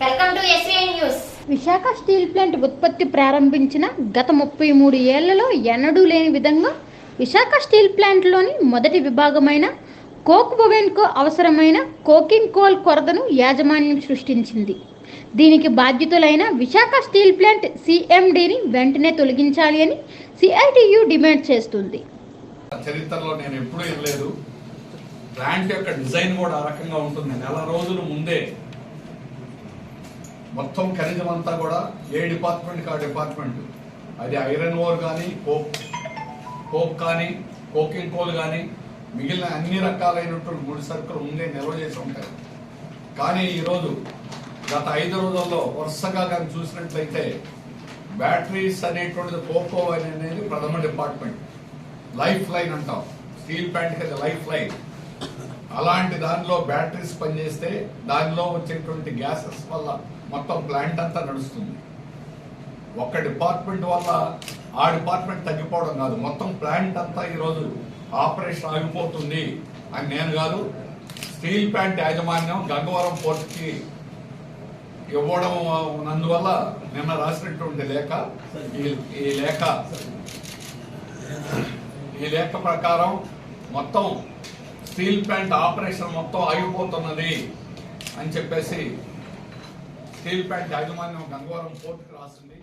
Welcome to SVN news. Visakha steel plant ఉత్పత్తి ప్రారంభించిన గత 33 ఏళ్లలో ఎన్నడూ లేని విధంగా విశాఖ స్టీల్ ప్లాంట్లోని మొదటి విభాగమైన కోక్ ఓవెన్కు అవసరమైన కోకింగ్ కోల్ కొరతను యాజమాన్యం సృష్టించింది. దీనికి బాధ్యతలైన విశాఖ స్టీల్ ప్లాంట్ సిఎండిని వెంటనే తొలగించాలి అని సిఐటియు డిమాండ్ చేస్తుంది. చరిత్రలో నేను ఎప్పుడూ ఇవ్వలేదు. ప్లాంట్ యొక్క డిజైన్ కూడా ఆ రకంగా ఉంటుంది. నెల రోజుల ముందే మొత్తం ఖనిజం అంతా కూడా ఏ డిపార్ట్మెంట్కి ఆ డిపార్ట్మెంట్, అది ఐరన్ ఓర్ కానీ కోక్ కానీ కోకింగ్ కోల్ కానీ మిగిలిన అన్ని రకాలైనటువంటి ముడి సరుకులు ముందే నిల్వ చేసి ఉంటాయి. కానీ ఈరోజు గత 5 రోజుల్లో వరుసగా కానీ చూసినట్లయితే బ్యాటరీస్ అనేటువంటిది కోకో అనేది ప్రథమ డిపార్ట్మెంట్, లైఫ్ లైన్ అంటాం. స్టీల్ ప్లాంట్కి అది లైఫ్ లైన్. అలాంటి దానిలో బ్యాటరీస్ పనిచేస్తే దానిలో వచ్చేటువంటి గ్యాసెస్ వల్ల మొత్తం ప్లాంట్ అంతా నడుస్తుంది. ఒక్క డిపార్ట్మెంట్ వల్ల ఆ డిపార్ట్మెంట్ తగ్గిపోవడం కాదు, మొత్తం ప్లాంట్ అంతా ఈరోజు ఆపరేషన్ ఆగిపోతుంది అని నేను కాదు, స్టీల్ ప్లాంట్ యాజమాన్యం గంగవరం పోర్టుకి ఇవ్వడం నందువల్ల నిన్న రాసినటువంటి లేఖ, ఈ లేఖ ప్రకారం మొత్తం స్టీల్ ప్లాంట్ ఆపరేషన్ మొత్తం ఆగిపోతున్నది అని చెప్పేసి స్టీల్ ప్లాంట్ యాజమాన్యం గంగవరం పోర్టుకు రాసింది.